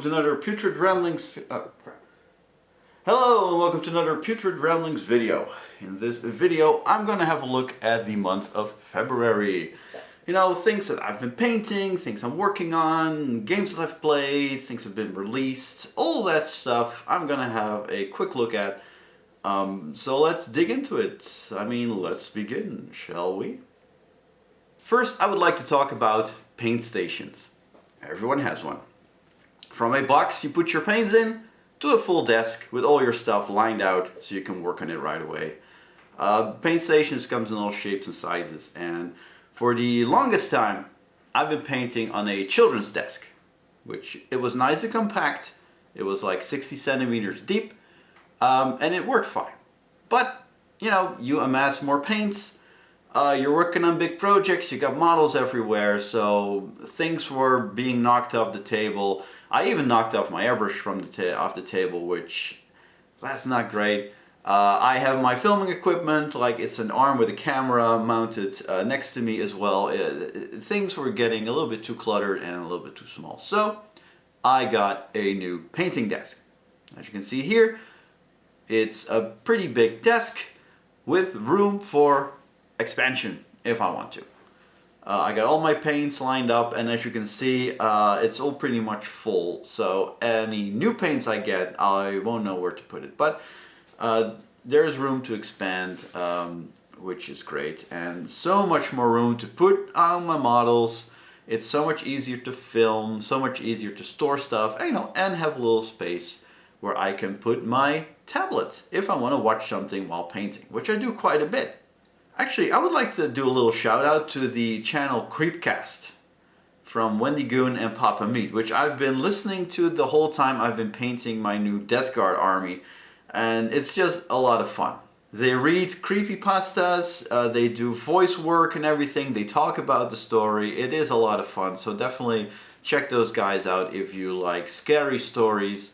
to another Putrid Ramblings. Hello, and welcome to another Putrid Ramblings video. In this video, I'm going to have a look at the month of February. You know, things that I've been painting, things I'm working on, games that I've played, things that have been released, all that stuff I'm going to have a quick look at. So let's dig into it. Let's begin, shall we? First, I would like to talk about paint stations. Everyone has one. From a box you put your paints in, to a full desk with all your stuff lined out so you can work on it right away. Paint stations comes in all shapes and sizes, and for the longest time I've been painting on a children's desk, which it was nice and compact. It was like 60 centimeters deep, and it worked fine. But you know, you amass more paints, you're working on big projects, you got models everywhere, so things were being knocked off the table. I even knocked off my airbrush from off the table, which that's not great. I have my filming equipment, like it's an arm with a camera mounted next to me as well. Things were getting a little bit too cluttered and a little bit too small. So I got a new painting desk. As you can see here, it's a pretty big desk with room for expansion if I want to. I got all my paints lined up, and as you can see, it's all pretty much full. So any new paints I get, I won't know where to put it. But there's room to expand, which is great, and so much more room to put on my models. It's so much easier to film, so much easier to store stuff, and have a little space where I can put my tablet if I want to watch something while painting, which I do quite a bit. Actually, I would like to do a little shout out to the channel Creepcast from Wendy Goon and Papa Meat, which I've been listening to the whole time I've been painting my new Death Guard army, and it's just a lot of fun. They read creepypastas, they do voice work and everything, they talk about the story. It is a lot of fun, so definitely check those guys out if you like scary stories.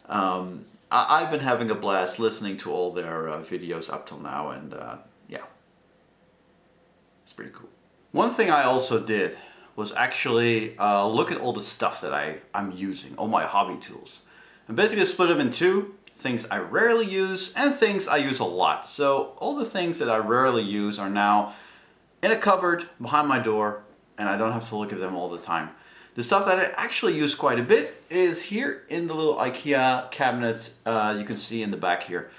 I've been having a blast listening to all their videos up till now, and yeah. Pretty cool. One thing I also did was actually look at all the stuff that I'm using, all my hobby tools, and basically split them in two: things I rarely use and things I use a lot. So all the things that I rarely use are now in a cupboard behind my door, and I don't have to look at them all the time. The stuff that I actually use quite a bit is here in the little IKEA cabinet you can see in the back here.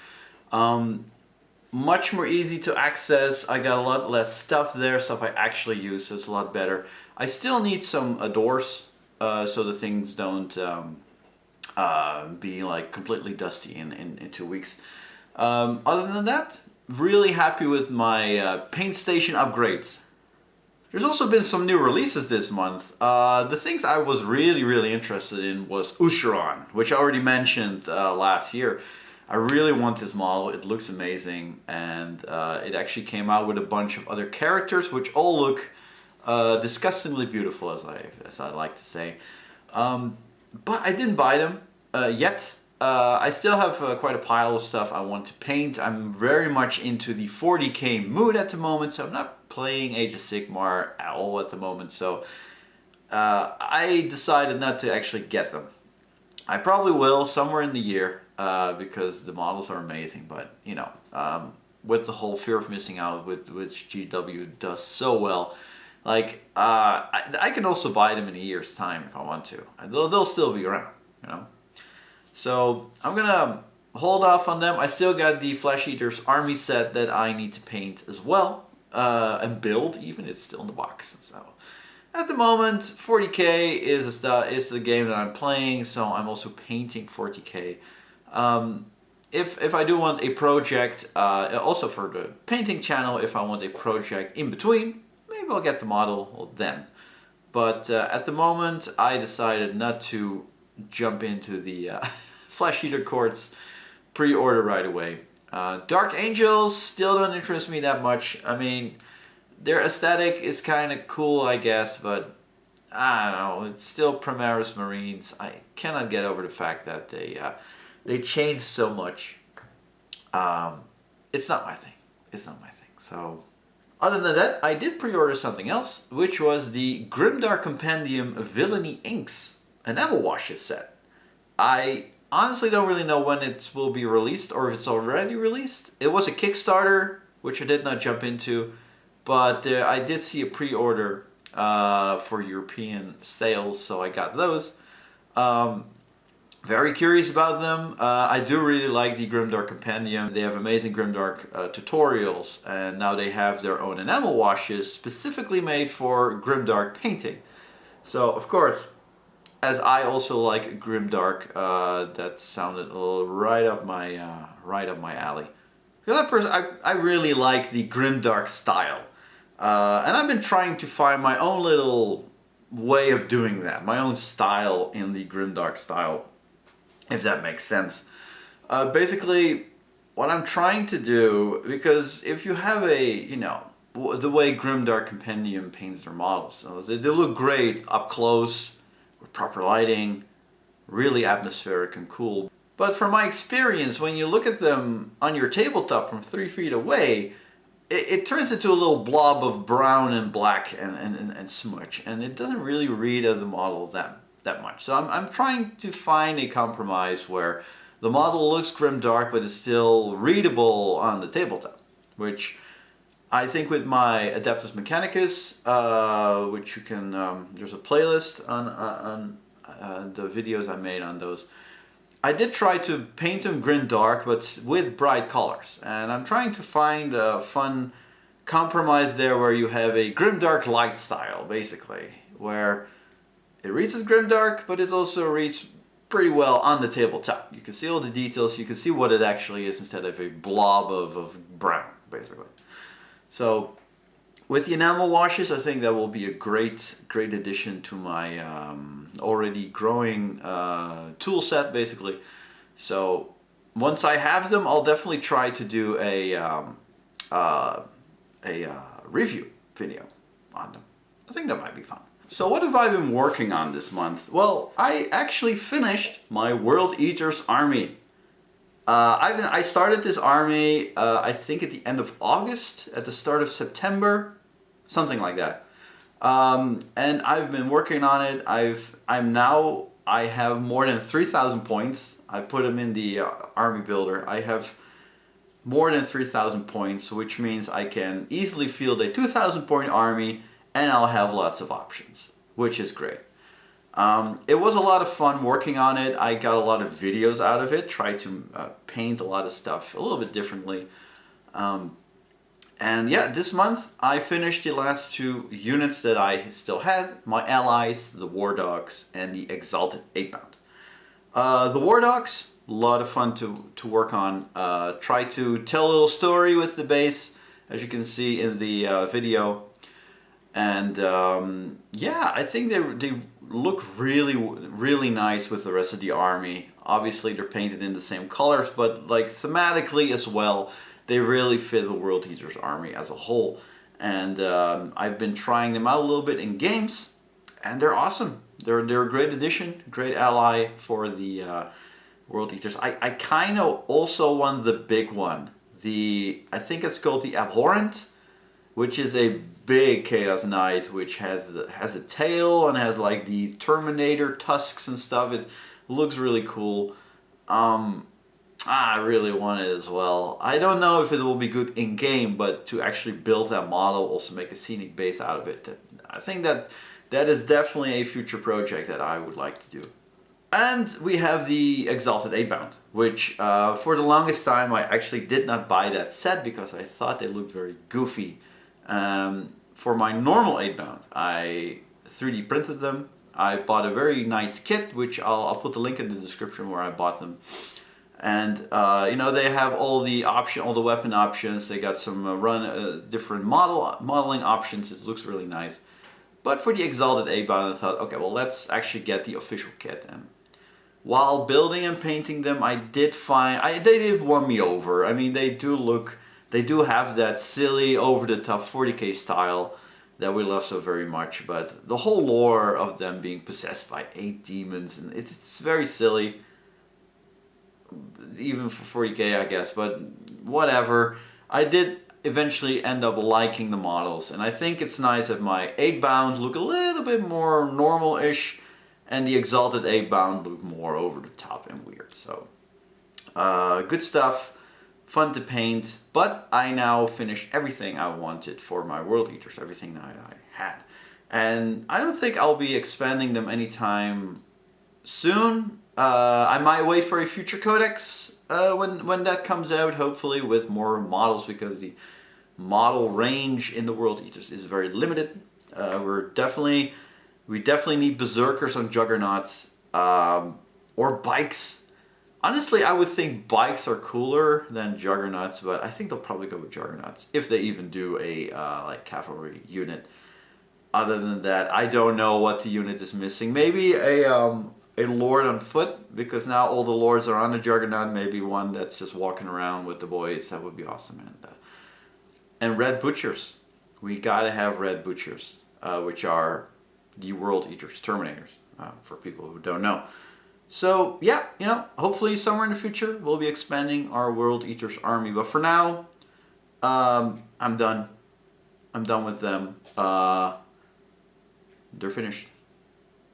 Much more easy to access. I got a lot less stuff there, stuff I actually use, so it's a lot better. I still need some doors so the things don't be like completely dusty in 2 weeks. Other than that, really happy with my paint station upgrades. There's also been some new releases this month. The things I was really interested in was Usheron, which I already mentioned last year. I really want this model. It looks amazing, and it actually came out with a bunch of other characters which all look disgustingly beautiful, as I like to say. But I didn't buy them yet. I still have quite a pile of stuff I want to paint. I'm very much into the 40k mood at the moment, so I'm not playing Age of Sigmar at all at the moment, so I decided not to actually get them. I probably will somewhere in the year, because the models are amazing, but you know, with the whole fear of missing out, which GW does so well, like I can also buy them in a year's time if I want to. They'll still be around, you know. So I'm gonna hold off on them. I still got the Flesh Eaters army set that I need to paint as well, and build even. It's still in the box, so. At the moment, 40k is the game that I'm playing, so I'm also painting 40k. If I do want a project, also for the painting channel, if I want a project in between, maybe I'll get the model then. But at the moment, I decided not to jump into the Flesh Eater Courts pre-order right away. Dark Angels still don't interest me that much. I mean, their aesthetic is kind of cool, I guess, but I don't know, it's still Primaris Marines. I cannot get over the fact that they changed so much. It's not my thing. It's not my thing. So, other than that, I did pre-order something else, which was the Grimdark Compendium Villainy Inks, an Ammo Washes set. I honestly don't really know when it will be released or if it's already released. It was a Kickstarter, which I did not jump into, but I did see a pre-order for European sales, so I got those. Very curious about them. I do really like the Grimdark Compendium. They have amazing Grimdark tutorials, and now they have their own enamel washes specifically made for Grimdark painting. So, of course, as I also like Grimdark, that sounded a little right up my alley. Because that person, I really like the Grimdark style, and I've been trying to find my own little way of doing that, my own style in the Grimdark style, if that makes sense. Basically, what I'm trying to do, because if you have the way Grimdark Compendium paints their models, so they look great up close, with proper lighting, really atmospheric and cool. But from my experience, when you look at them on your tabletop from 3 feet away, it turns into a little blob of brown and black and smudge, and it doesn't really read as a model that much. So I'm trying to find a compromise where the model looks grimdark but is still readable on the tabletop, which I think with my Adeptus Mechanicus, which you can, there's a playlist on the videos I made on those. I did try to paint them grimdark but with bright colors, and I'm trying to find a fun compromise there where you have a grimdark light style, basically, where it reads as grimdark, but it also reads pretty well on the tabletop. You can see all the details, you can see what it actually is instead of a blob of brown, basically. So, with the enamel washes, I think that will be a great addition to my already growing tool set, basically. So, once I have them, I'll definitely try to do a review video on them. I think that might be fun. So what have I been working on this month? Well, I actually finished my World Eaters army. I started this army, I think at the end of August, at the start of September, something like that. And I've been working on it. I have more than 3,000 points. I put them in the army builder. I have more than 3,000 points, which means I can easily field a 2,000 point army, and I'll have lots of options, which is great. It was a lot of fun working on it. I got a lot of videos out of it, tried to paint a lot of stuff a little bit differently. And yeah, this month I finished the last 2 units that I still had, my allies, the War Dogs, and the Exalted Eightbound. The War Dogs, a lot of fun to work on. Try to tell a little story with the base, as you can see in the video. And yeah, I think they look really nice with the rest of the army. Obviously they're painted in the same colors, but like thematically as well, they really fit the World Eaters army as a whole. And I've been trying them out a little bit in games, and they're awesome. They're a great addition, great ally for the World Eaters. I kind of also want the big one. I think it's called the Abhorrent, which is a big Chaos Knight, which has a tail and has like the Terminator tusks and stuff. It looks really cool. I really want it as well. I don't know if it will be good in game, but to actually build that model, also make a scenic base out of it, I think that is definitely a future project that I would like to do. And we have the Exalted Eightbound, which for the longest time I actually did not buy that set because I thought they looked very goofy. For my normal 8-bound, I 3D printed them. I bought a very nice kit, which I'll put the link in the description where I bought them. And you know, they have all the weapon options. They got some different modeling options. It looks really nice. But for the Exalted 8-bound, I thought, okay, well, let's actually get the official kit. And while building and painting them, I did find they did won me over. I mean, they do have that silly, over-the-top 40k style that we love so very much, but the whole lore of them being possessed by 8 demons, and it's very silly, even for 40k, I guess, but whatever. I did eventually end up liking the models, and I think it's nice that my 8-bound look a little bit more normal-ish, and the Exalted Eightbound look more over the top and weird. So good stuff, fun to paint, but I now finished everything I wanted for my World Eaters, everything that I had. And I don't think I'll be expanding them anytime soon. I might wait for a future codex when that comes out, hopefully with more models, because the model range in the World Eaters is very limited. We definitely need berserkers on juggernauts, or bikes. Honestly, I would think bikes are cooler than juggernauts, but I think they'll probably go with juggernauts if they even do a like cavalry unit. Other than that, I don't know what the unit is missing. Maybe a lord on foot, because now all the lords are on the juggernaut. Maybe one that's just walking around with the boys. That would be awesome. And red butchers. We gotta have red butchers, which are the World Eaters, Terminators, for people who don't know. So yeah, you know, hopefully somewhere in the future we'll be expanding our World Eaters army. But for now, I'm done. I'm done with them. They're finished.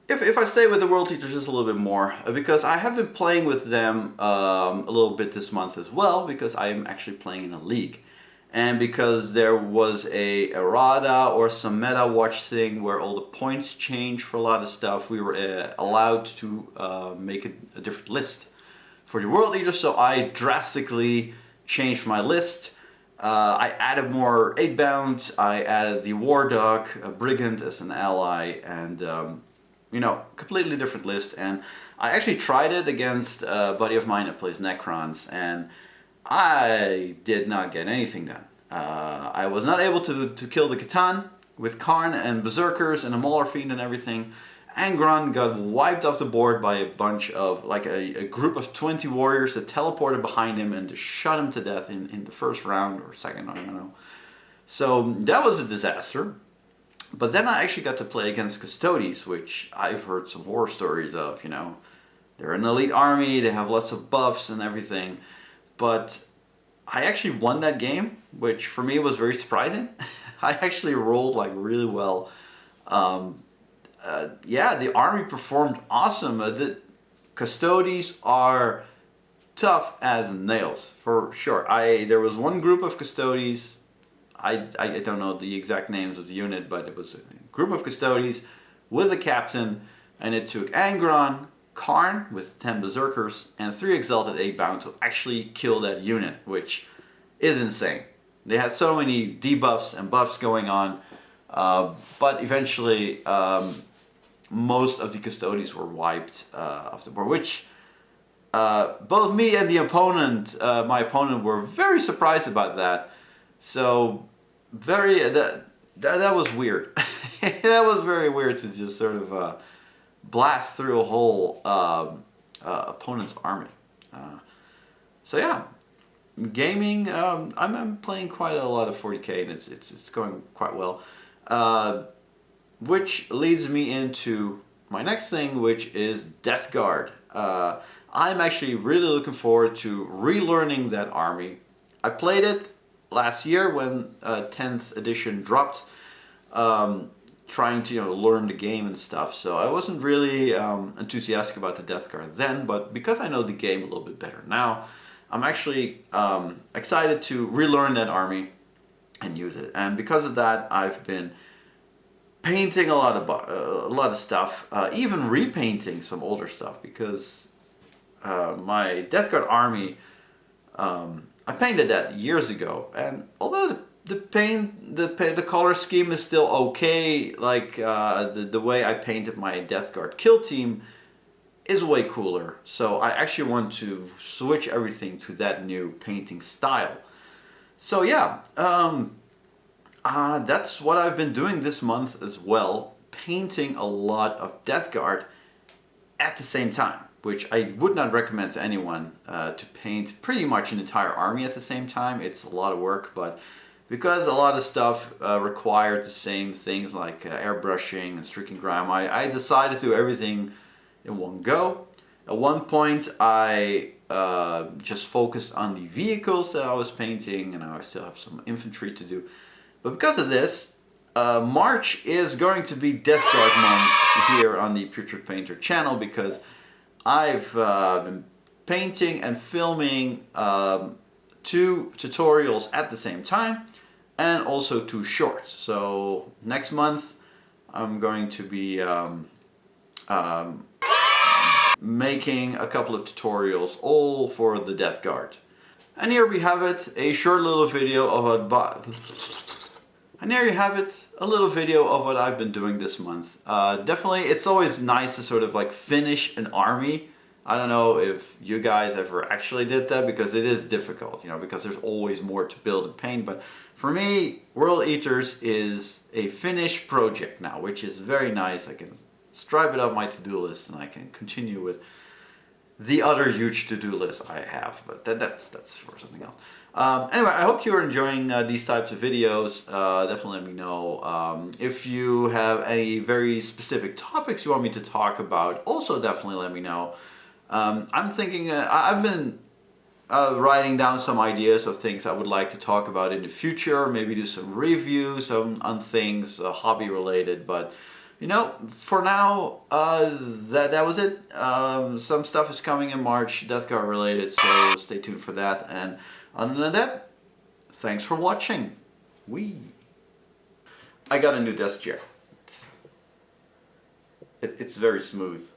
If I stay with the World Eaters just a little bit more, because I have been playing with them a little bit this month as well, because I am actually playing in a league. And because there was a errata or some meta watch thing where all the points change for a lot of stuff, we were allowed to make a different list for the World Eaters. So I drastically changed my list. I added more Eightbound, I added the War Dog, a Brigand as an ally, and you know, completely different list. And I actually tried it against a buddy of mine that plays Necrons, and I did not get anything done. I was not able to kill the Catan with Karn and Berserkers and a Mauler Fiend and everything. Angron got wiped off the board by a bunch of, like a group of 20 warriors that teleported behind him and just shot him to death in the first round or second, I don't know. So that was a disaster. But then I actually got to play against Custodes, which I've heard some horror stories of, you know. They're an elite army, they have lots of buffs and everything. But I actually won that game, which for me was very surprising. I actually rolled like really well. Yeah, the army performed awesome. The Custodes are tough as nails, for sure. There was one group of Custodes, I don't know the exact names of the unit, but it was a group of Custodes with a captain, and it took Angron, Karn with 10 Berserkers, and 3 Exalted Eightbound to actually kill that unit, which is insane. They had so many debuffs and buffs going on, but eventually most of the Custodes were wiped off the board, which both me and the opponent, my opponent, were very surprised about that. So that was weird. That was very weird to just sort of blast through a whole opponent's army. So yeah, gaming. I'm playing quite a lot of 40k, and it's going quite well. Which leads me into my next thing, which is Death Guard. I'm actually really looking forward to relearning that army. I played it last year when 10th edition dropped, trying to learn the game and stuff. So I wasn't really enthusiastic about the Death Guard then, but because I know the game a little bit better now, I'm actually excited to relearn that army and use it. And because of that, I've been painting a lot of stuff, even repainting some older stuff, because my Death Guard army, I painted that years ago, and although the color scheme is still okay, like the way I painted my Death Guard kill team is way cooler. So I actually want to switch everything to that new painting style. So yeah, that's what I've been doing this month as well, painting a lot of Death Guard at the same time, which I would not recommend to anyone to paint pretty much an entire army at the same time. It's a lot of work, but because a lot of stuff required the same things like airbrushing and streaking grime, I decided to do everything in one go. At one point I just focused on the vehicles that I was painting, and I still have some infantry to do. But because of this, March is going to be Death Guard month here on the Putrid Painter channel because I've been painting and filming 2 tutorials at the same time and also 2 shorts. So next month I'm going to be making a couple of tutorials all for the Death Guard. And here we have it, a short little video of a little video of what I've been doing this month. Definitely, it's always nice to sort of like finish an army. I don't know if you guys ever actually did that, because it is difficult, you know, because there's always more to build and paint. But for me, World Eaters is a finished project now, which is very nice. I can stripe it off my to-do list and I can continue with the other huge to-do list I have, but that's for something else. Anyway, I hope you're enjoying these types of videos. Definitely let me know. If you have any very specific topics you want me to talk about, also definitely let me know. I'm thinking, I've been writing down some ideas of things I would like to talk about in the future, maybe do some reviews on things hobby related, but you know, for now, that was it. Some stuff is coming in March, Death Guard related, so stay tuned for that. And other than that, thanks for watching. I got a new desk chair. It's very smooth.